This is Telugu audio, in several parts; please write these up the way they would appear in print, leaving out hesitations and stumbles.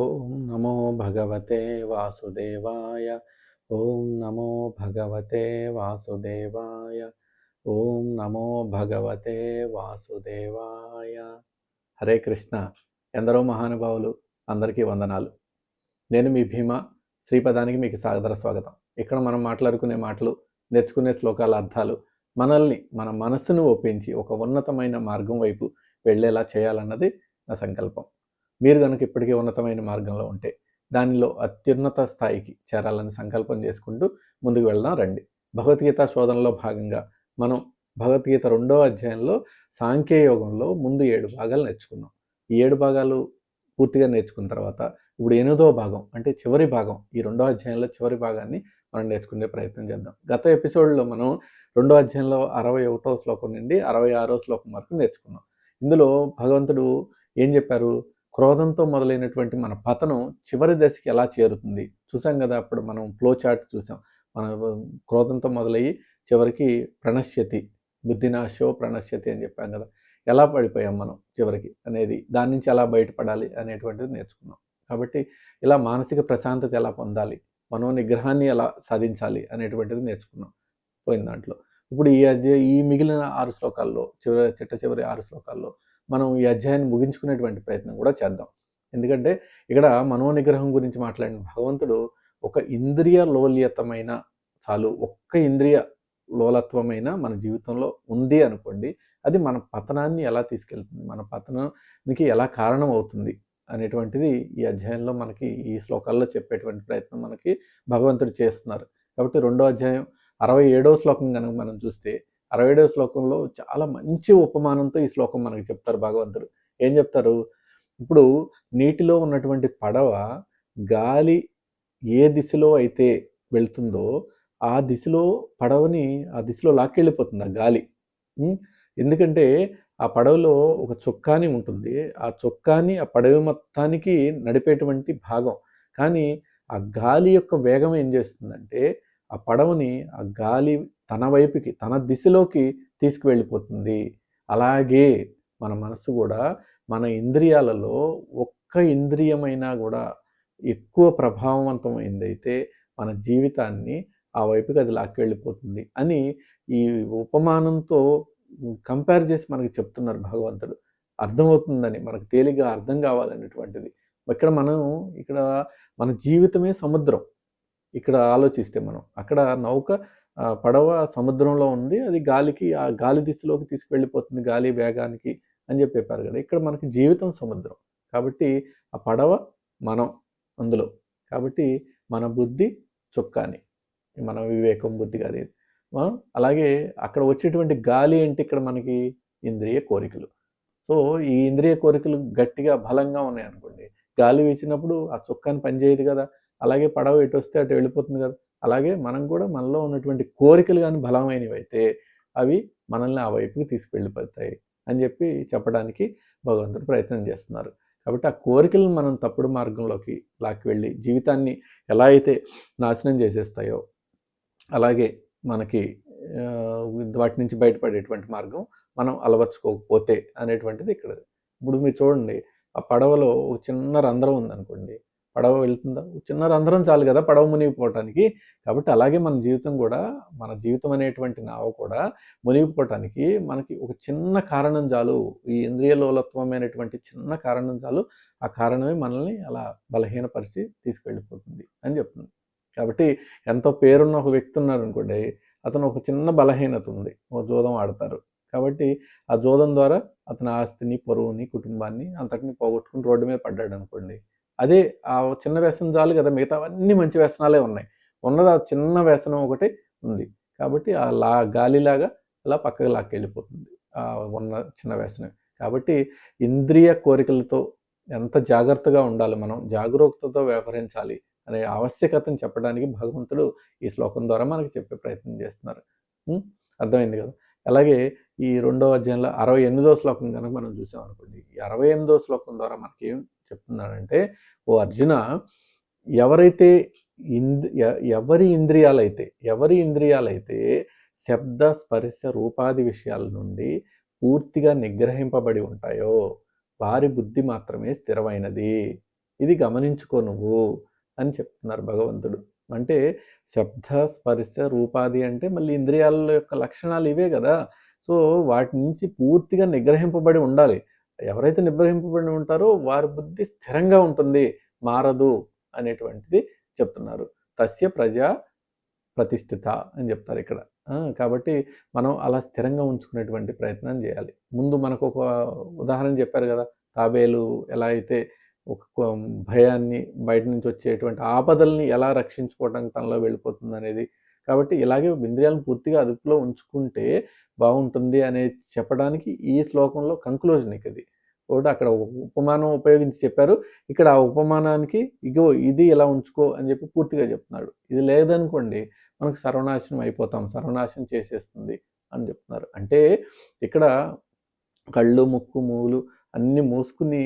ఓం నమో భగవతే వాసుదేవాయ. ఓం నమో భగవతే వాసుదేవాయ. ఓం నమో భగవతే వాసుదేవాయ. హరే కృష్ణ. ఎందరో మహానుభావులు అందరికీ వందనాలు. నేను మీ భీమ. శ్రీపదానికి మీకు సాదర స్వాగతం. ఇక్కడ మనం మాట్లాడుకునే మాటలు, నేర్చుకునే శ్లోకాల అర్థాలు మనల్ని, మన మనస్సును ఒప్పించి ఒక ఉన్నతమైన మార్గం వైపు వెళ్ళేలా చేయాలన్నది నా సంకల్పం. మీరు కనుక ఇప్పటికీ ఉన్నతమైన మార్గంలో ఉంటే దానిలో అత్యున్నత స్థాయికి చేరాలని సంకల్పం చేసుకుంటూ ముందుకు వెళ్దాం రండి. భగవద్గీత శోధనలో భాగంగా మనం భగవద్గీత 2వ అధ్యాయంలో సాంఖ్యయోగంలో ముందు 7 భాగాలు నేర్చుకున్నాం. ఈ 7 భాగాలు పూర్తిగా నేర్చుకున్న తర్వాత ఇప్పుడు 8వ భాగం అంటే చివరి భాగం, ఈ 2వ అధ్యాయంలో చివరి భాగాన్ని మనం నేర్చుకునే ప్రయత్నం చేద్దాం. గత ఎపిసోడ్లో మనం 2వ అధ్యాయంలో 61వ శ్లోకం నుండి 66వ శ్లోకం వరకు నేర్చుకున్నాం. ఇందులో భగవంతుడు ఏం చెప్పారు? క్రోధంతో మొదలైనటువంటి మన పతనం చివరి దశకి ఎలా చేరుతుంది చూసాం కదా. అప్పుడు మనం ఫ్లో చార్ట్ చూసాం. మన క్రోధంతో మొదలయ్యి చివరికి ప్రణశ్యతి, బుద్ధినాశో ప్రణశ్యతి అని చెప్పాం కదా. ఎలా పడిపోయాం మనం చివరికి అనేది, దాని నుంచి ఎలా బయటపడాలి అనేటువంటిది నేర్చుకున్నాం. కాబట్టి ఇలా మానసిక ప్రశాంతత ఎలా పొందాలి, మనోనిగ్రహాన్ని ఎలా సాధించాలి అనేటువంటిది నేర్చుకున్నాం పోయిన దాంట్లో. ఇప్పుడు ఈ మిగిలిన 6 శ్లోకాల్లో, చిట్ట చివరి 6 శ్లోకాల్లో మనం ఈ అధ్యాయాన్ని ముగించుకునేటువంటి ప్రయత్నం కూడా చేద్దాం. ఎందుకంటే ఇక్కడ మనోనిగ్రహం గురించి మాట్లాడిన భగవంతుడు ఒక ఇంద్రియ లోల్యతమైన చాలు, ఒక్క ఇంద్రియ లోలత్వమైన మన జీవితంలో ఉంది అనుకోండి, అది మన పతనాన్ని ఎలా తీసుకెళ్తుంది, మన పతనానికి ఎలా కారణం అవుతుంది అనేటువంటిది ఈ అధ్యాయంలో మనకి ఈ శ్లోకాల్లో చెప్పేటువంటి ప్రయత్నం మనకి భగవంతుడు చేస్తున్నారు. కాబట్టి 2వ అధ్యాయం 67వ శ్లోకం కనుక మనం చూస్తే 67వ శ్లోకంలో చాలా మంచి ఉపమానంతో ఈ శ్లోకం మనకి చెప్తారు భగవంతుడు. ఏం చెప్తారు? ఇప్పుడు నీటిలో ఉన్నటువంటి పడవ గాలి ఏ దిశలో అయితే వెళ్తుందో ఆ దిశలో పడవని ఆ దిశలో లాక్కెళ్ళిపోతుంది ఆ గాలి. ఎందుకంటే ఆ పడవలో ఒక చొక్కాని ఉంటుంది. ఆ చొక్కాని ఆ పడవ మొత్తానికి నడిపేటువంటి భాగం. కానీ ఆ గాలి యొక్క వేగం ఏం చేస్తుందంటే ఆ పడవని ఆ గాలి తన వైపుకి, తన దిశలోకి తీసుకువెళ్ళిపోతుంది. అలాగే మన మనసు కూడా మన ఇంద్రియాలలో ఒక్క ఇంద్రియమైనా కూడా ఎక్కువ ప్రభావవంతమైందైతే మన జీవితాన్ని ఆ వైపుకి అది లాక్కెళ్ళిపోతుంది అని ఈ ఉపమానంతో కంపేర్ చేసి మనకి చెప్తున్నారు భగవంతుడు. అర్థమవుతుందని, మనకు తేలిగ్గా అర్థం కావాలనేటువంటిది. ఇక్కడ మన జీవితమే సముద్రం. ఇక్కడ ఆలోచిస్తే మనం అక్కడ నౌక, పడవ సముద్రంలో ఉంది. అది గాలికి, ఆ గాలి దిశలోకి తీసుకువెళ్ళిపోతుంది గాలి వేగానికి అని చెప్పారు కదా. ఇక్కడ మనకి జీవితం సముద్రం. కాబట్టి ఆ పడవ మనం అందులో. కాబట్టి మన బుద్ధి చొక్కాని, మన వివేకం బుద్ధి కాదు. అలాగే అక్కడ వచ్చేటువంటి గాలి అంటే ఇక్కడ మనకి ఇంద్రియ కోరికలు. సో ఈ ఇంద్రియ కోరికలు గట్టిగా బలంగా ఉన్నాయనుకోండి, గాలి వీచినప్పుడు ఆ చొక్కాని పనిచేయదు కదా. అలాగే పడవ ఎటు వస్తే అటు వెళ్ళిపోతుంది కదా. అలాగే మనం కూడా మనలో ఉన్నటువంటి కోరికలు కానీ బలమైనవి అయితే అవి మనల్ని ఆ వైపుకి తీసుకువెళ్ళిపోతాయి అని చెప్పి చెప్పడానికి భగవంతుడు ప్రయత్నం చేస్తున్నారు. కాబట్టి ఆ కోరికలను మనం తప్పుడు మార్గంలోకి లాక్కి వెళ్ళి జీవితాన్ని ఎలా అయితే నాశనం చేసేస్తాయో అలాగే మనకి వాటి నుంచి బయటపడేటువంటి మార్గం మనం అలవర్చుకోకపోతే అనేటువంటిది ఇక్కడ. ఇప్పుడు మీరు చూడండి, ఆ పడవలో ఒక చిన్న రంధ్రం ఉందనుకోండి, పడవ వెళ్తుందా? చిన్న రంధ్రం చాలు కదా పడవ మునిగిపోవటానికి. కాబట్టి అలాగే మన జీవితం కూడా, మన జీవితం అనేటువంటి నావ కూడా మునిగిపోవటానికి మనకి ఒక చిన్న కారణం చాలు. ఈ ఇంద్రియ లోలత్వమైనటువంటి చిన్న కారణం చాలు. ఆ కారణమే మనల్ని అలా బలహీనపరిచి తీసుకెళ్ళిపోతుంది అని చెప్తుంది. కాబట్టి ఎంతో పేరున్న ఒక వ్యక్తి ఉన్నారనుకోండి, అతను ఒక చిన్న బలహీనత ఉంది, ఒక జూదం ఆడతారు. కాబట్టి ఆ జూదం ద్వారా అతని ఆస్తిని, పరువుని, కుటుంబాన్ని అంతటిని పోగొట్టుకుని రోడ్డు మీద పడ్డాడు అనుకోండి. అదే ఆ చిన్న వ్యసనం చాలు కదా, మిగతావన్నీ మంచి వ్యసనాలే ఉన్నాయి. ఉన్నది ఆ చిన్న వ్యసనం ఒకటి ఉంది. కాబట్టి ఆ గాలిలాగా అలా పక్కకు లాక్కెళ్ళిపోతుంది ఉన్న చిన్న వ్యసనం. కాబట్టి ఇంద్రియ కోరికలతో ఎంత జాగ్రత్తగా ఉండాలి, మనం జాగరూకతతో వ్యవహరించాలి అనే ఆవశ్యకతను చెప్పడానికి భగవంతుడు ఈ శ్లోకం ద్వారా మనకి చెప్పే ప్రయత్నం చేస్తున్నారు. అర్థమైంది కదా. అలాగే ఈ 2వ అధ్యాయంలో 68వ శ్లోకం కనుక మనం చూసాం అనుకోండి, ఈ 68వ శ్లోకం ద్వారా మనకి ఏం చెప్తున్నాడంటే, ఓ అర్జున, ఎవరైతే ఎవరి ఇంద్రియాలైతే శబ్ద స్పర్శ రూపాది విషయాల నుండి పూర్తిగా నిగ్రహింపబడి ఉంటాయో వారి బుద్ధి మాత్రమే స్థిరమైనది. ఇది గమనించుకో నువ్వు అని చెప్తున్నారు భగవంతుడు. అంటే శబ్ద, స్పర్శ, రూపాది అంటే మళ్ళీ ఇంద్రియాల యొక్క లక్షణాలు ఇవే గదా! సో, వాటి నుంచి పూర్తిగా నిగ్రహింపబడి ఉండాలి. ఎవరైతే నిగ్రహింపబడి ఉంటారో వారి బుద్ధి స్థిరంగా ఉంటుంది, మారదు అనేటువంటిది చెప్తున్నారు. తస్య ప్రజా ప్రతిష్ఠిత అని చెప్తారిక్కడ. కాబట్టి మనం అలా స్థిరంగా ఉంచుకునేటువంటి ప్రయత్నం చేయాలి. ముందు మనకొక ఉదాహరణ చెప్పారు గదా! తాబేలు ఎలా అయితే ఒక భయాన్ని బయట నుంచి వచ్చేటువంటి ఆపదల్ని ఎలా రక్షించుకోవడానికి తనలో వెళ్ళిపోతుందనేది. కాబట్టి ఇలాగే ఇంద్రియాలను పూర్తిగా అదుపులో ఉంచుకుంటే బావుంటుంది అనేది చెప్పడానికి ఈ శ్లోకంలో కంక్లూజన్ ఇక ఇది. ఒకటి అక్కడ ఉపమానం ఉపయోగించి చెప్పారు. ఇక్కడ ఆ ఉపమానానికి ఇగో ఇది ఇలా ఉంచుకో అని చెప్పి పూర్తిగా చెప్తున్నాడు. ఇది లేదనుకోండి మనకు సర్వనాశనం అయిపోతాం, సర్వనాశనం చేసేస్తుంది అని చెప్తున్నారు. అంటే ఇక్కడ కళ్ళు, ముక్కు, మూలు అన్నీ మూసుకుని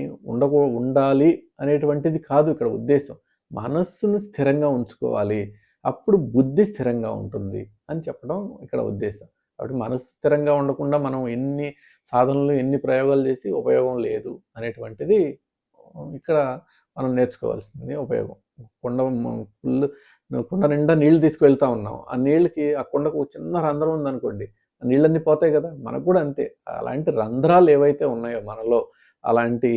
ఉండాలి అనేటువంటిది కాదు ఇక్కడ ఉద్దేశం. మనస్సును స్థిరంగా ఉంచుకోవాలి. అప్పుడు బుద్ధి స్థిరంగా ఉంటుంది అని చెప్పడం ఇక్కడ ఉద్దేశం. కాబట్టి మనస్సు స్థిరంగా ఉండకుండా మనం ఎన్ని సాధనలు, ఎన్ని ప్రయోగాలు చేసి ఉపయోగం లేదు అనేటువంటిది ఇక్కడ మనం నేర్చుకోవాల్సింది ఉపయోగం. కుండ ఫుల్ కుండ నిండా నీళ్లు తీసుకువెళ్తా ఉన్నాం. ఆ నీళ్ళకి ఆ కుండకు చిన్న రంధ్రం ఉందనుకోండి, ఆ నీళ్ళన్నీ పోతాయి కదా! మనకు కూడా అంతే. అలాంటి రంధ్రాలు ఏవైతే ఉన్నాయో మనలో, అలాంటి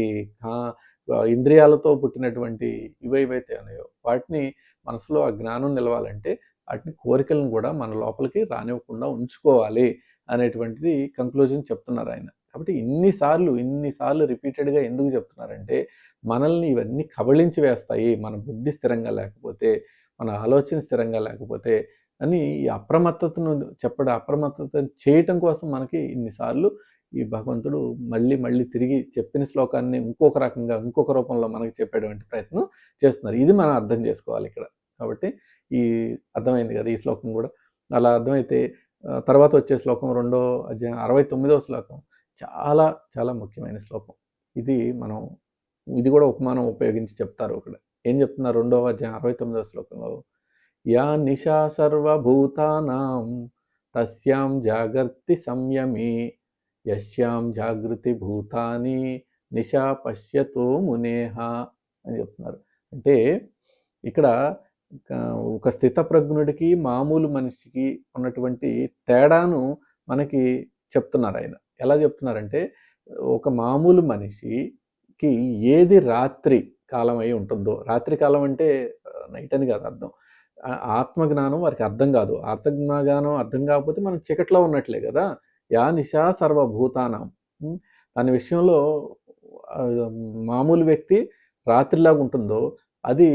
ఇంద్రియాలతో పుట్టినటువంటి ఇవేవైతే ఉన్నాయో వాటిని మనసులో ఆ జ్ఞానం నిలవాలంటే వాటిని కోరికలను కూడా మన లోపలికి రానివ్వకుండా ఉంచుకోవాలి అనేటువంటిది కంక్లూజన్ చెప్తున్నారు ఆయన. కాబట్టి ఇన్నిసార్లు రిపీటెడ్‌గా ఎందుకు చెప్తున్నారంటే మనల్ని ఇవన్నీ కబళించి వేస్తాయి. మన బుద్ధి స్థిరంగా లేకపోతే, మన ఆలోచన స్థిరంగా లేకపోతే అని ఈ అప్రమత్తతను చేయటం కోసం మనకి ఇన్నిసార్లు ఈ భగవంతుడు మళ్ళీ తిరిగి చెప్పిన శ్లోకాన్ని ఇంకొక రకంగా, ఇంకొక రూపంలో మనకి చెప్పేటువంటి ప్రయత్నం చేస్తున్నారు. ఇది మనం అర్థం చేసుకోవాలి ఇక్కడ. కాబట్టి ఈ అర్థమైంది కదా! ఈ శ్లోకం కూడా. అలా అర్థమైతే తర్వాత వచ్చే శ్లోకం రెండో అధ్యాయం 69వ శ్లోకం చాలా చాలా ముఖ్యమైన శ్లోకం. ఇది కూడా ఉపమానం ఉపయోగించి చెప్తారు ఇక్కడ. ఏం చెప్తున్నారు రెండవ అధ్యాయం 69వ శ్లోకంలో? యా నిశా సర్వభూతానాం తస్యాం జాగర్తి సంయమి యస్యాం జాగృతి భూతాని నిశా పశ్యతో మునేహ అని చెప్తున్నారు. అంటే ఇక్కడ ఒక స్థితప్రజ్ఞుడికి మామూలు మనిషికి ఉన్నటువంటి తేడాను మనకి చెప్తున్నారు ఆయన. ఎలా చెప్తున్నారంటే ఒక మామూలు మనిషికి ఏది రాత్రి కాలం అయి ఉంటుందో, రాత్రి కాలం అంటే నైట్ అని కాదు అర్థం. ఆత్మజ్ఞానం వారికి అర్థం కాదు. ఆత్మజ్ఞానం అర్థం కాకపోతే మనం చీకట్లో ఉన్నట్లే కదా! యా నిశా సర్వభూతానాం. దాని విషయంలో మామూలు వ్యక్తి రాత్రిలాగా ఉంటుందో అది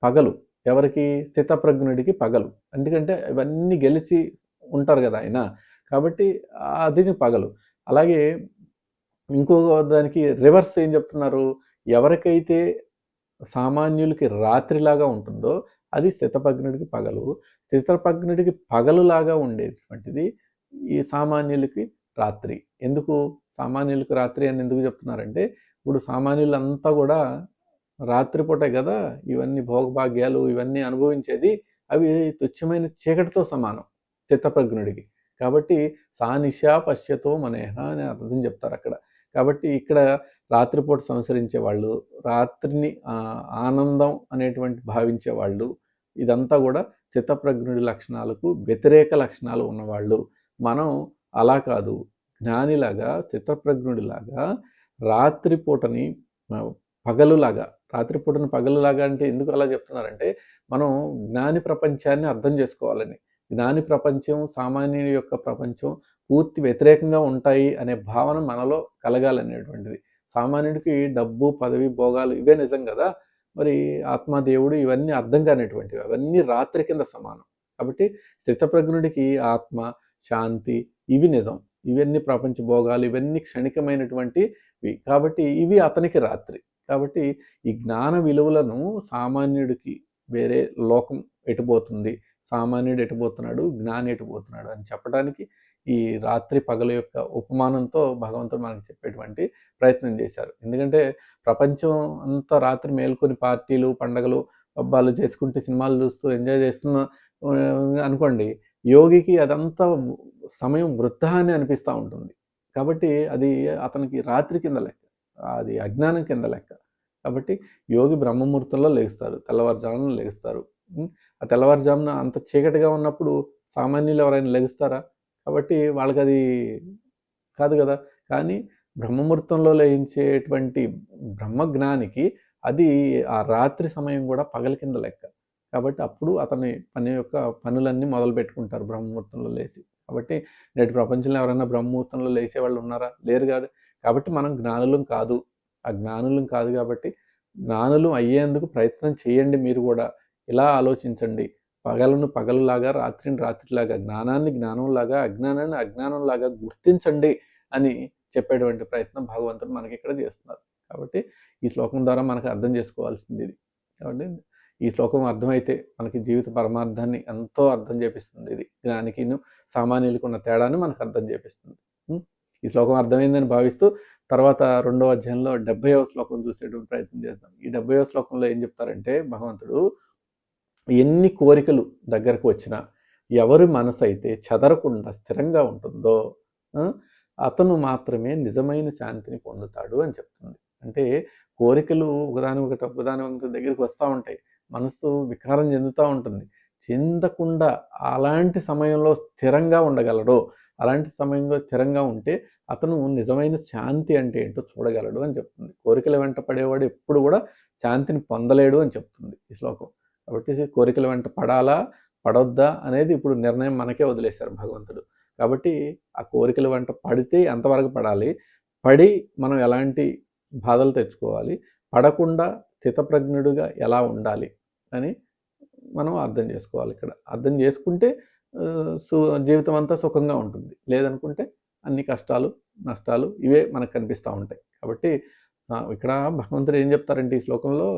పగలు. ఎవరికి? స్థితప్రజ్ఞుడికి పగలు. ఎందుకంటే ఇవన్నీ గెలిచి ఉంటారు కదా ఆయన. కాబట్టి అది పగలు. అలాగే ఇంకో దానికి రివర్స్ ఏం చెప్తున్నారు? ఎవరికైతే సామాన్యులకి రాత్రిలాగా ఉంటుందో అది స్థితప్రజ్ఞుడికి పగలు. స్థితప్రజ్ఞుడికి పగలులాగా ఉండేటువంటిది ఈ సామాన్యులకి రాత్రి. ఎందుకు సామాన్యులకి రాత్రి అని ఎందుకు చెప్తున్నారంటే, ఇప్పుడు సామాన్యులంతా కూడా రాత్రిపూటే కదా ఇవన్నీ భోగభాగ్యాలు ఇవన్నీ అనుభవించేది. అవి తుచ్చమైన చీకటితో సమానం స్థితప్రజ్ఞుడికి. కాబట్టి సానిశా పశ్యతో మనేహ అని అర్థం చెప్తారక్కడ. కాబట్టి ఇక్కడ రాత్రిపూట సంచరించే వాళ్ళు, రాత్రిని ఆనందం అనేటువంటి భావించే వాళ్ళు, ఇదంతా కూడా స్థితప్రజ్ఞుడి లక్షణాలకు వ్యతిరేక లక్షణాలు ఉన్నవాళ్ళు. మనం అలా కాదు, జ్ఞానిలాగా స్థితప్రజ్ఞుడిలాగా రాత్రిపూటని పగలులాగా, రాత్రిపూటని పగలులాగా అంటే ఎందుకు అలా చెప్తున్నారంటే మనం జ్ఞాని ప్రపంచాన్ని అర్థం చేసుకోవాలని. జ్ఞాని ప్రపంచం, సామాన్యుని యొక్క ప్రపంచం పూర్తి వ్యతిరేకంగా ఉంటాయి అనే భావన మనలో కలగాలనేటువంటిది. సామాన్యుడికి డబ్బు, పదవి, భోగాలు ఇవే నిజం కదా! మరి ఆత్మ, దేవుడు ఇవన్నీ అర్థం కానిటువంటివి. అవన్నీ రాత్రి కింద సమానం. కాబట్టి స్థితప్రజ్ఞుడికి ఆత్మ, శాంతి ఇవి నిజం. ఇవన్నీ ప్రపంచ భోగాలు ఇవన్నీ క్షణికమైనటువంటివి. కాబట్టి ఇవి అతనికి రాత్రి. కాబట్టి ఈ జ్ఞాన విలువలను సామాన్యుడికి వేరే లోకం ఎటుపోతుంది, సామాన్యుడు ఎటుపోతున్నాడు, జ్ఞాని ఎటుపోతున్నాడు అని చెప్పడానికి ఈ రాత్రి పగలు యొక్క ఉపమానంతో భగవంతుడు మనకు చెప్పేటువంటి ప్రయత్నం చేశారు. ఎందుకంటే ప్రపంచం అంతా రాత్రి మేల్కొని పార్టీలు, పండగలు, పబ్బాలు చేసుకుంటూ సినిమాలు చూస్తూ ఎంజాయ్ చేస్తున్న అనుకోండి, యోగికి అదంతా సమయం వృథా అని అనిపిస్తూ ఉంటుంది. కాబట్టి అది అతనికి రాత్రి కింద లెక్క, అది అజ్ఞానం కింద లెక్క. కాబట్టి యోగి బ్రహ్మముహూర్తంలో లెగుస్తారు, తెల్లవారుజామున లెగుస్తారు. ఆ తెల్లవారుజామున అంత చీకటిగా ఉన్నప్పుడు సామాన్యులు ఎవరైనా లెగుస్తారా? కాబట్టి వాళ్ళకది కాదు కదా! కానీ బ్రహ్మముహూర్తంలో లయించేటువంటి బ్రహ్మజ్ఞానికి అది ఆ రాత్రి సమయం కూడా పగలు కింద లెక్క. కాబట్టి అప్పుడు అతని పని యొక్క పనులన్నీ మొదలుపెట్టుకుంటారు బ్రహ్మముహూర్తంలో లేసి. కాబట్టి నేటి ప్రపంచంలో ఎవరైనా బ్రహ్మముహూర్తంలో లేసేవాళ్ళు ఉన్నారా? లేరు కాదు. కాబట్టి మనం జ్ఞానులం కాదు. ఆ జ్ఞానులం కాదు కాబట్టి జ్ఞానులు అయ్యేందుకు ప్రయత్నం చేయండి మీరు కూడా. ఇలా ఆలోచించండి. పగలను పగలులాగా, రాత్రిని రాత్రిలాగా, జ్ఞానాన్ని జ్ఞానంలాగా, అజ్ఞానాన్ని అజ్ఞానంలాగా గుర్తించండి అని చెప్పేటువంటి ప్రయత్నం భగవంతుడు మనకి ఇక్కడ చేస్తున్నారు. కాబట్టి ఈ శ్లోకం ద్వారా మనకు అర్థం చేసుకోవాల్సింది ఇది. కాబట్టి ఈ శ్లోకం అర్థమైతే మనకి జీవిత పరమార్థాన్ని ఎంతో అర్థం చేపిస్తుంది. ఇది జ్ఞానికిను సామాన్యులకు ఉన్న తేడాన్ని మనకు అర్థం చేపిస్తుంది. ఈ శ్లోకం అర్థమైందని భావిస్తూ తర్వాత 2వ అధ్యాయంలో 70వ శ్లోకం చూసేటువంటి ప్రయత్నం చేద్దాం. ఈ 70వ శ్లోకంలో ఏం చెప్తారంటే భగవంతుడు, ఎన్ని కోరికలు దగ్గరకు వచ్చినా ఎవరి మనసు అయితే చెదరకుండా స్థిరంగా ఉంటుందో అతను మాత్రమే నిజమైన శాంతిని పొందుతాడు అని చెప్తుంది. అంటే కోరికలు ఒకదాని దగ్గరికి వస్తూ ఉంటాయి. మనసు వికారం చెందుతూ ఉంటుంది. చెందకుండా అలాంటి సమయంలో స్థిరంగా ఉండగలడు. అలాంటి సమయంలో స్థిరంగా ఉంటే అతను నిజమైన శాంతి అంటే ఏంటో చూడగలడు అని చెప్తుంది. కోరికల వెంట పడేవాడు ఎప్పుడు కూడా శాంతిని పొందలేడు అని చెప్తుంది ఈ శ్లోకం. కాబట్టి కోరికల వెంట పడాలా పడొద్దా అనేది ఇప్పుడు నిర్ణయం మనకే వదిలేశారు భగవంతుడు. కాబట్టి ఆ కోరికల వెంట పడితే ఎంతవరకు పడాలి, పడి మనం ఎలాంటి బాధలు తెచ్చుకోవాలి, పడకుండా స్థితప్రజ్ఞుడిగా ఎలా ఉండాలి అని మనం అర్థం చేసుకోవాలి. ఇక్కడ అర్థం చేసుకుంటే జీవితం అంతా సుఖంగా ఉంటుంది. లేదనుకుంటే అన్ని కష్టాలు నష్టాలు ఇవే మనకు కనిపిస్తూ ఉంటాయి. కాబట్టి ఇక్కడ భగవంతుడు ఏం చెప్తారంటే ఈ శ్లోకంలో,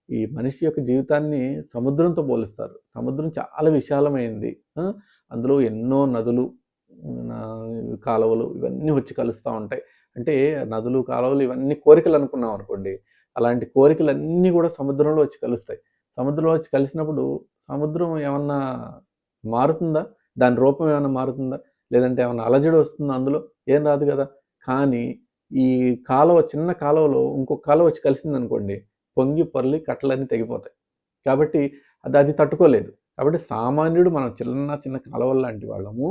ఈ మనిషి యొక్క జీవితాన్ని సముద్రంతో పోలుస్తారు. సముద్రం చాలా విశాలమైంది. అందులో ఎన్నో నదులు, కాలువలు ఇవన్నీ వచ్చి కలుస్తూ ఉంటాయి. అంటే నదులు కాలువలు ఇవన్నీ కోరికలు అనుకున్నాం అనుకోండి, అలాంటి కోరికలన్నీ కూడా సముద్రంలో వచ్చి కలుస్తాయి. సముద్రంలో వచ్చి కలిసినప్పుడు సముద్రం ఏమన్నా మారుతుందా? దాని రూపం ఏమైనా మారుతుందా? లేదంటే ఏమన్నా అలజడి వస్తుందా అందులో? ఏం రాదు కదా. కానీ ఈ కాలువ, చిన్న కాలువలో ఇంకొక కాలువ వచ్చి కలిసిందనుకోండి, పొంగి పొర్లి కట్టలన్నీ తెగిపోతాయి. కాబట్టి అది తట్టుకోలేదు. కాబట్టి సామాన్యుడు మనం చిన్న కాలువలు లాంటి వాళ్ళము.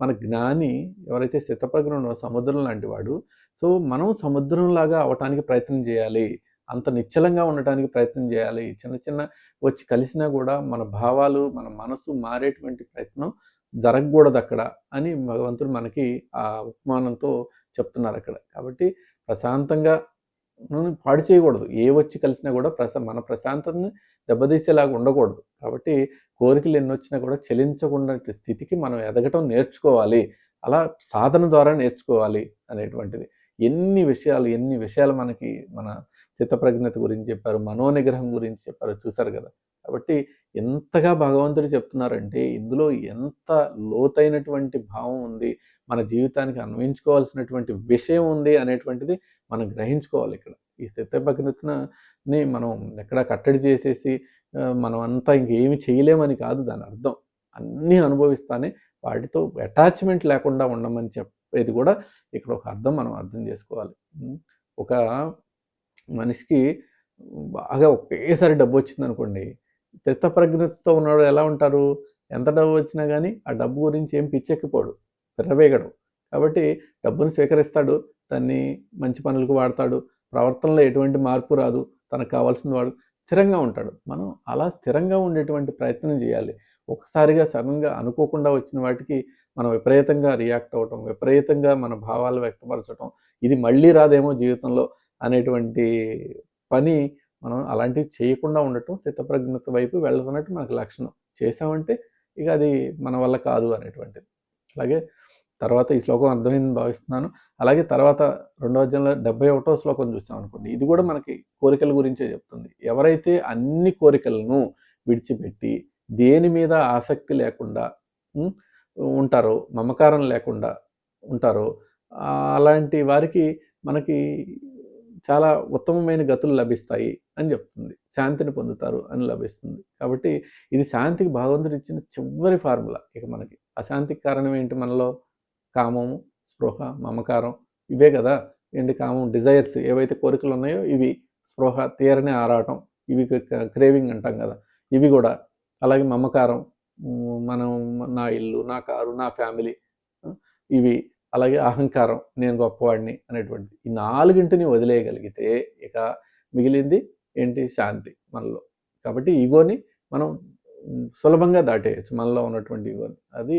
మన జ్ఞాని ఎవరైతే స్థితప్రజ్ఞుడో సముద్రం లాంటి వాడు. సో మనం సముద్రంలాగా అవటానికి ప్రయత్నం చేయాలి. అంత నిశ్చలంగా ఉండటానికి ప్రయత్నం చేయాలి. చిన్న వచ్చి కలిసినా కూడా మన భావాలు, మన మనసు మారేటువంటి ప్రయత్నం జరగకూడదు అక్కడ అని భగవంతుడు మనకి ఆ ఉపమానంతో చెప్తున్నారు అక్కడ. కాబట్టి ప్రశాంతంగా పాడు చేయకూడదు. ఏ వచ్చి కలిసినా కూడా మన ప్రశాంతతని దెబ్బతీసేలాగా ఉండకూడదు. కాబట్టి కోరికలు ఎన్నొచ్చినా కూడా చలించకుండా స్థితికి మనం ఎదగటం నేర్చుకోవాలి. అలా సాధన ద్వారా నేర్చుకోవాలి అనేటువంటిది. ఎన్ని విషయాలు మనకి మన చిత్తప్రజ్ఞత గురించి చెప్పారు, మనోనిగ్రహం గురించి చెప్పారు, చూసారు కదా. కాబట్టి ఎంతగా భగవంతుడు చెప్తున్నారంటే ఇందులో ఎంత లోతైనటువంటి భావం ఉంది, మన జీవితానికి అన్వయించుకోవాల్సినటువంటి విషయం ఉంది అనేటువంటిది మనం గ్రహించుకోవాలి ఇక్కడ. ఈ స్థితప్రజ్ఞతని మనం ఎక్కడ కట్టడి చేసేసి మనం అంతా ఇంకేమి చేయలేమని కాదు దాని అర్థం. అన్నీ అనుభవిస్తానే వాటితో అటాచ్మెంట్ లేకుండా ఉండమని చెప్పేది కూడా ఇక్కడ ఒక అర్థం మనం అర్థం చేసుకోవాలి. ఒక మనిషికి బాగా ఒకేసారి డబ్బు వచ్చిందనుకోండి, స్థితప్రజ్ఞతతో ఉన్నవాడు ఎలా ఉంటారు? ఎంత డబ్బు వచ్చినా కానీ ఆ డబ్బు గురించి ఏం పిచ్చెక్కిపోడు, విర్రవీగడు. కాబట్టి డబ్బును స్వీకరిస్తాడు, దాన్ని మంచి పనులకు వాడతాడు, ప్రవర్తనలో ఎటువంటి మార్పు రాదు, తనకు కావాల్సిన వాడు స్థిరంగా ఉంటాడు. మనం అలా స్థిరంగా ఉండేటువంటి ప్రయత్నం చేయాలి. ఒకసారిగా సడన్గా అనుకోకుండా వచ్చిన వాటికి మనం విపరీతంగా రియాక్ట్ అవ్వటం, విపరీతంగా మన భావాలు వ్యక్తపరచడం, ఇది మళ్ళీ రాదేమో జీవితంలో అనేటువంటి పని మనం అలాంటివి చేయకుండా ఉండటం స్థితప్రజ్ఞత వైపు వెళ్తున్నట్టు మనకు లక్షణం. చేసామంటే ఇక అది మన వల్ల కాదు అనేటువంటిది. అలాగే తర్వాత ఈ శ్లోకం అర్థమైందని భావిస్తున్నాను. అలాగే తర్వాత 2వ అధ్యాయంలో 71వ శ్లోకం చూసాం అనుకోండి, ఇది కూడా మనకి కోరికల గురించే చెప్తుంది. ఎవరైతే అన్ని కోరికలను విడిచిపెట్టి దేని మీద ఆసక్తి లేకుండా ఉంటారో, మమకారం లేకుండా ఉంటారో, అలాంటి వారికి మనకి చాలా ఉత్తమమైన గతులు లభిస్తాయి అని చెప్తుంది. శాంతిని పొందుతారు అని లభిస్తుంది. కాబట్టి ఇది శాంతికి భగవంతుడు ఇచ్చిన చివరి ఫార్ములా. ఇక మనకి అశాంతికి కారణం ఏంటి? మనలో కామము, స్పృహ, మమకారం ఇవే కదా. ఏంటి కామం, డిజైర్స్ ఏవైతే కోరికలు ఉన్నాయో ఇవి. స్పృహ, తీరని ఆరాటం, ఇవి క్రేవింగ్ అంటాం కదా, ఇవి కూడా. అలాగే మమకారం, మనం, నా ఇల్లు, నా కారు, నా ఫ్యామిలీ, ఇవి. అలాగే అహంకారం, నేను గొప్పవాడిని అనేటువంటిది. ఈ 4 వదిలేయగలిగితే ఇక మిగిలింది ఏంటి? శాంతి మనలో. కాబట్టి ఈగోని మనం సులభంగా దాటేయచ్చు, మనలో ఉన్నటువంటి ఈగోని. అది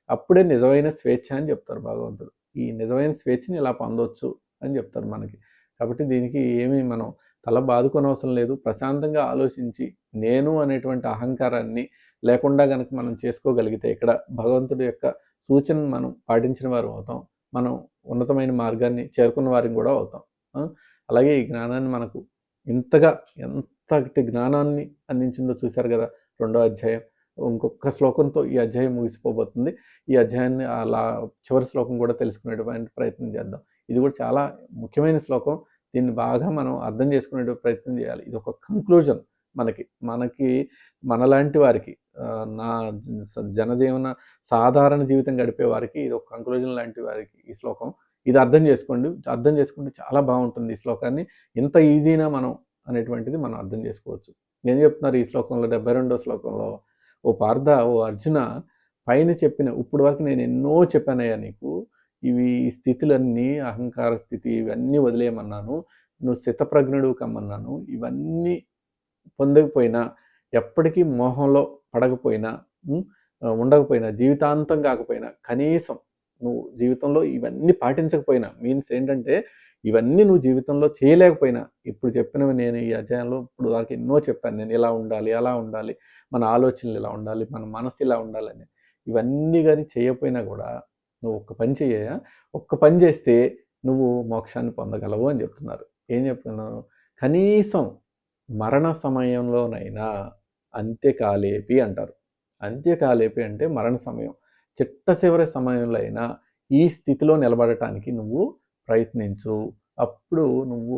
అప్పుడే నిజమైన స్వేచ్ఛ అని చెప్తారు భగవంతుడు. ఈ నిజమైన స్వేచ్ఛని ఇలా పొందొచ్చు అని చెప్తారు మనకి. కాబట్టి దీనికి ఏమీ మనం తల బాదుకోనవసరం లేదు. ప్రశాంతంగా ఆలోచించి నేను అనేటువంటి అహంకారాన్ని లేకుండా గనక మనం చేసుకోగలిగితే ఇక్కడ భగవంతుడి యొక్క సూచనను మనం పాటించిన వారు అవుతాం. మనం ఉన్నతమైన మార్గాన్ని చేరుకున్న వారిని కూడా అవుతాం. అలాగే ఈ జ్ఞానాన్ని మనకు ఇంతగా ఎంతటి జ్ఞానాన్ని అందించిందో చూశారు కదా 2వ అధ్యాయం. ఇంకొక శ్లోకంతో ఈ అధ్యాయం ముగిసిపోబోతుంది. ఈ అధ్యాయాన్ని అలా చివరి శ్లోకం కూడా తెలుసుకునేటువంటి ప్రయత్నం చేద్దాం. ఇది కూడా చాలా ముఖ్యమైన శ్లోకం. దీన్ని బాగా మనం అర్థం చేసుకునే ప్రయత్నం చేయాలి. ఇది ఒక కంక్లూజన్ మనకి మనలాంటి వారికి, నా జనజీవన సాధారణ జీవితం గడిపే వారికి ఇది ఒక కంక్లూజన్ లాంటి వారికి ఈ శ్లోకం. ఇది అర్థం చేసుకోండి. అర్థం చేసుకుంటే చాలా బాగుంటుంది ఈ శ్లోకాన్ని. ఇంత ఈజీనా మనం అనేటువంటిది మనం అర్థం చేసుకోవచ్చు. ఏం చెప్తున్నారు ఈ శ్లోకంలో? 72వ శ్లోకంలో, ఓ పార్థ, ఓ అర్జున, పైన చెప్పిన ఇప్పుడు వరకు నేను ఎన్నో చెప్పానయ్యా నీకు. ఇవి స్థితులన్నీ, అహంకార స్థితి, ఇవన్నీ వదిలేయమన్నాను. నువ్వు స్థితప్రజ్ఞుడు కమ్మన్నాను. ఇవన్నీ పొందకపోయినా, ఎప్పటికీ మోహంలో పడకపోయినా, ఉండకపోయినా, జీవితాంతం కాకపోయినా, కనీసం నువ్వు జీవితంలో ఇవన్నీ పాటించకపోయినా, మీన్స్ ఏంటంటే ఇవన్నీ నువ్వు జీవితంలో చేయలేకపోయినా, ఇప్పుడు చెప్పినవి నేను ఈ అధ్యాయంలో ఇప్పుడు వరకు ఎన్నో చెప్పాను. నేను ఇలా ఉండాలి, అలా ఉండాలి, మన ఆలోచనలు ఇలా ఉండాలి, మన మనసు ఇలా ఉండాలని. ఇవన్నీ కానీ చేయకపోయినా కూడా నువ్వు ఒక్క పని చెయ్యా, ఒక్క పని చేస్తే నువ్వు మోక్షాన్ని పొందగలవు అని చెప్తున్నారు. ఏం చెప్తున్నాను? కనీసం మరణ సమయంలోనైనా అంత్యకాలేపి అంటారు. అంత్యకాలేపి అంటే మరణ సమయం. చిట్ట చివరి సమయంలో అయినా ఈ స్థితిలో నిలబడటానికి నువ్వు ప్రయత్నించు. అప్పుడు నువ్వు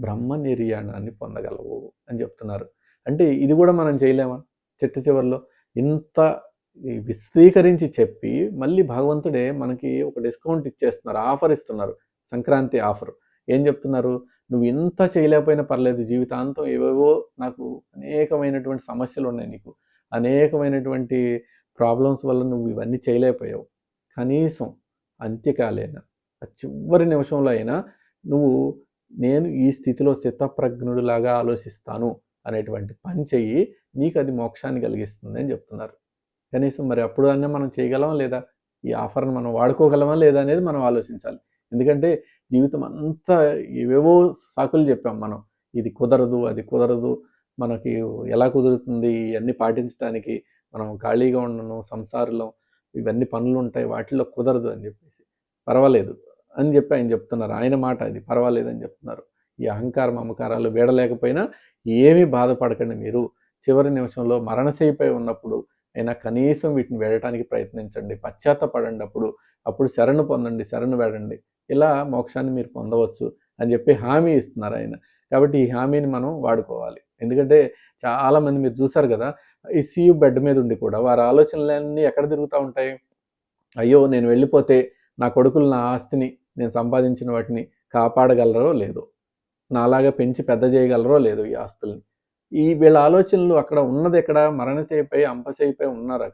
బ్రహ్మ నిర్యాణాన్ని పొందగలవు అని చెప్తున్నారు. అంటే ఇది కూడా మనం చేయలేమా? చిట్ట చివరిలో ఇంత విశదీకరించి చెప్పి మళ్ళీ భగవంతుడే మనకి ఒక డిస్కౌంట్ ఇచ్చేస్తున్నారు, ఆఫర్ ఇస్తున్నారు. సంక్రాంతి ఆఫర్. ఏం చెప్తున్నారు? నువ్వు ఇంత చేయలేకపోయినా పర్లేదు, జీవితాంతం ఏవేవో నాకు అనేకమైనటువంటి సమస్యలు ఉన్నాయి, నీకు అనేకమైనటువంటి ప్రాబ్లమ్స్ వల్ల నువ్వు ఇవన్నీ చేయలేకపోయావు. కనీసం అంత్యకాలేనా, చివరి నిమిషంలో అయినా నువ్వు నేను ఈ స్థితిలో స్థితప్రజ్ఞుడిలాగా ఆలోచిస్తాను అనేటువంటి పని చెయ్యి, నీకు అది మోక్షాన్ని కలిగిస్తుంది అని చెప్తున్నారు. కనీసం మరి అప్పుడు అన్నా మనం చేయగలమా లేదా? ఈ ఆఫర్ని మనం వాడుకోగలమా లేదా అనేది మనం ఆలోచించాలి. ఎందుకంటే జీవితం అంతా ఏవేవో సాకులు చెప్పాం మనం. ఇది కుదరదు, అది కుదరదు, మనకి ఎలా కుదురుతుంది ఇవన్నీ పాటించడానికి, మనం ఖాళీగా ఉండను, సంసారంలో ఇవన్నీ పనులు ఉంటాయి, వాటిల్లో కుదరదు అని చెప్పేసి. పర్వాలేదు అని చెప్పి ఆయన చెప్తున్నారు. ఆయన మాట అది, పర్వాలేదని చెప్తున్నారు. ఈ అహంకార మమకారాలు వీడలేకపోయినా ఏమీ బాధపడకండి మీరు. చివరి నిమిషంలో మరణశయ్యపై ఉన్నప్పుడు అయినా కనీసం వీటిని వేడటానికి ప్రయత్నించండి, పశ్చాత్తపడండి. అప్పుడు శరణు పొందండి, శరణు వేడండి. ఇలా మోక్షాన్ని మీరు పొందవచ్చు అని చెప్పి హామీ ఇస్తున్నారు ఆయన. కాబట్టి ఈ హామీని మనం వాడుకోవాలి. ఎందుకంటే చాలామంది మీరు చూసారు కదా, ఐసీయూ బెడ్ మీద ఉండి కూడా వారి ఆలోచనలన్నీ ఎక్కడ తిరుగుతూ ఉంటాయి? అయ్యో నేను వెళ్ళిపోతే నా కొడుకులు నా ఆస్తిని, నేను సంపాదించిన వాటిని కాపాడగలరో లేదో, నాలాగా పెంచి పెద్ద చేయగలరో లేదో ఈ ఆస్తుల్ని. ఈ వీళ్ళ ఆలోచనలు అక్కడ ఉన్నది, ఎక్కడ మరణశయ్యపై, అంపశయ్యపై ఉన్నారు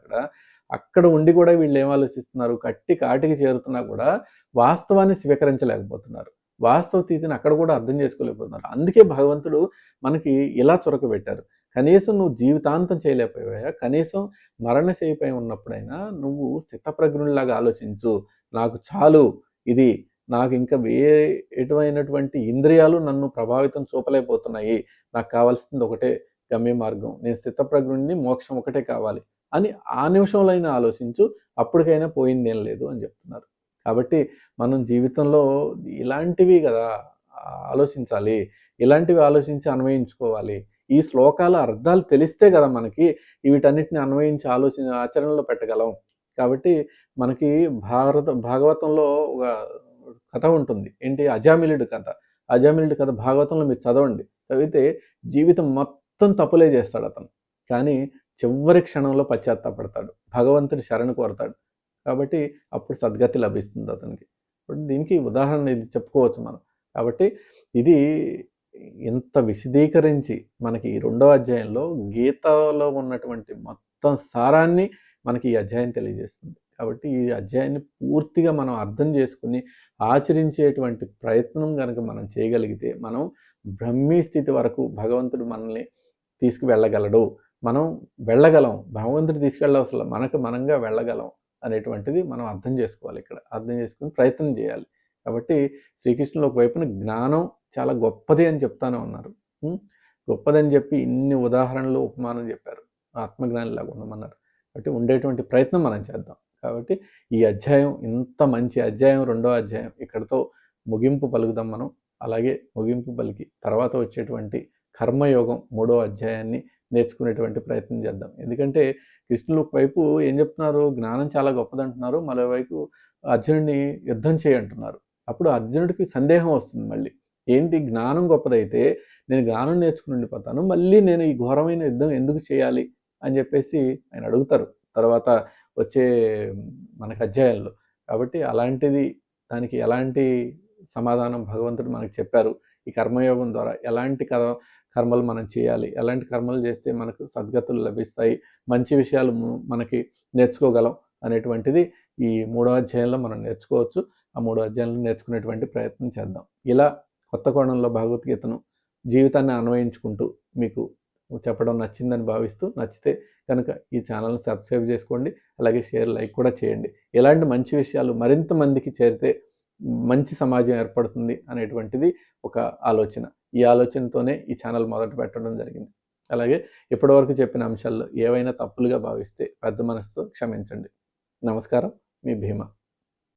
అక్కడ ఉండి కూడా వీళ్ళు ఏం ఆలోచిస్తున్నారు? కట్టి కాటికి చేరుతున్నా కూడా వాస్తవాన్ని స్వీకరించలేకపోతున్నారు. వాస్తవ స్థితిని అక్కడ కూడా అర్థం చేసుకోలేకపోతున్నారు. అందుకే భగవంతుడు మనకి ఇలా చొరకబెట్టారు. కనీసం నువ్వు జీవితాంతం చేయలేకపోయావా? కనీసం మరణశయ్యపై ఉన్నప్పుడైనా నువ్వు స్థితప్రజ్ఞుడిలాగా ఆలోచించు. నాకు చాలు ఇది, నాకు ఇంకా వేరే ఎటువైనటువంటి ఇంద్రియాలు నన్ను ప్రభావితం చూపలేకపోతున్నాయి. నాకు కావాల్సింది ఒకటే గమ్య మార్గం. నేను స్థితప్రజ్ఞుడిని, మోక్షం ఒకటే కావాలి అని ఆ నిమిషంలో అయినా ఆలోచించు. అప్పటికైనా పోయిందేం లేదు అని చెప్తున్నారు. కాబట్టి మనం జీవితంలో ఇలాంటివి కదా ఆలోచించాలి. ఇలాంటివి ఆలోచించి అన్వయించుకోవాలి. ఈ శ్లోకాల అర్థాలు తెలిస్తే కదా మనకి వీటన్నిటిని అన్వయించి ఆచరణలో పెట్టగలం. కాబట్టి మనకి భాగవతంలో ఒక కథ ఉంటుంది. ఏంటి? అజామిళుడి కథ. అజామిళుడి కథ భాగవతంలో మీరు చదవండి. చదివితే జీవితం మొత్తం తప్పులే చేస్తాడు అతను. కానీ చివరి క్షణంలో పశ్చాత్తాపడతాడు, భగవంతుని శరణు కోరతాడు. కాబట్టి అప్పుడు సద్గతి లభిస్తుంది అతనికి. ఇప్పుడు దీనికి ఉదాహరణ ఇది చెప్పుకోవచ్చు మనం. కాబట్టి ఇది ఇంత విశదీకరించి మనకి ఈ రెండో అధ్యాయంలో గీతలో ఉన్నటువంటి మొత్తం సారాన్ని మనకి ఈ అధ్యాయం తెలియజేస్తుంది. కాబట్టి ఈ అధ్యాయాన్ని పూర్తిగా మనం అర్థం చేసుకుని ఆచరించేటువంటి ప్రయత్నం గనక మనం చేయగలిగితే మనం బ్రహ్మీ స్థితి వరకు భగవంతుడు మనల్ని తీసుకువెళ్ళగలడు. మనం వెళ్ళగలం. భగవంతుడు తీసుకెళ్ళవసరం మనకు మనంగా వెళ్ళగలం అనేటువంటిది మనం అర్థం చేసుకోవాలి ఇక్కడ. అర్థం చేసుకుని ప్రయత్నం చేయాలి. కాబట్టి శ్రీకృష్ణుడు ఒకవైపున జ్ఞానం చాలా గొప్పది అని చెప్తానే ఉన్నారు. గొప్పదని చెప్పి ఇన్ని ఉదాహరణలు ఉపమానం చెప్పారు. ఆత్మజ్ఞానిలాగా ఉండమన్నారు. కాబట్టి ఉండేటువంటి ప్రయత్నం మనం చేద్దాం. కాబట్టి ఈ అధ్యాయం ఇంత మంచి అధ్యాయం రెండో అధ్యాయం ఇక్కడితో ముగింపు పలుకుదాం మనం. అలాగే ముగింపు పలికి తర్వాత వచ్చేటువంటి కర్మయోగం మూడో అధ్యాయాన్ని నేర్చుకునేటువంటి ప్రయత్నం చేద్దాం. ఎందుకంటే కృష్ణులు ఒకవైపు ఏం చెప్తున్నారు, జ్ఞానం చాలా గొప్పదంటున్నారు, మరోవైపు అర్జునుడిని యుద్ధం చేయంటున్నారు. అప్పుడు అర్జునుడికి సందేహం వస్తుంది మళ్ళీ, ఏంటి జ్ఞానం గొప్పదైతే నేను జ్ఞానం నేర్చుకుని ఉండిపోతాను, మళ్ళీ నేను ఈ ఘోరమైన యుద్ధం ఎందుకు చేయాలి అని చెప్పేసి ఆయన అడుగుతారు తర్వాత వచ్చే మనకు అధ్యాయంలో. కాబట్టి అలాంటిది దానికి ఎలాంటి సమాధానం భగవంతుడు మనకు చెప్పారు, ఈ కర్మయోగం ద్వారా ఎలాంటి కర్మలు మనం చేయాలి, ఎలాంటి కర్మలు చేస్తే మనకు సద్గతులు లభిస్తాయి, మంచి విషయాలు మనకి నేర్చుకోగలం అనేటువంటిది ఈ మూడో అధ్యాయంలో మనం నేర్చుకోవచ్చు. ఆ మూడో అధ్యాయంలో నేర్చుకునేటువంటి ప్రయత్నం చేద్దాం. ఇలా కొత్త కోణంలో భగవద్గీతను జీవితాన్ని అన్వయించుకుంటూ మీకు చెప్పడం నచ్చిందని భావిస్తూ, నచ్చితే కనుక ఈ ఛానల్ని సబ్స్క్రైబ్ చేసుకోండి. అలాగే షేర్, లైక్ కూడా చేయండి. ఇలాంటి మంచి విషయాలు మరింత మందికి చేరితే మంచి సమాజం ఏర్పడుతుంది అనేటువంటిది ఒక ఆలోచన. ఈ ఆలోచనతోనే ఈ ఛానల్ మొదట పెట్టడం జరిగింది. అలాగే ఇప్పటివరకు చెప్పిన అంశాల్లో ఏవైనా తప్పులుగా భావిస్తే పెద్ద మనసుతో క్షమించండి. నమస్కారం, మీ భీమా.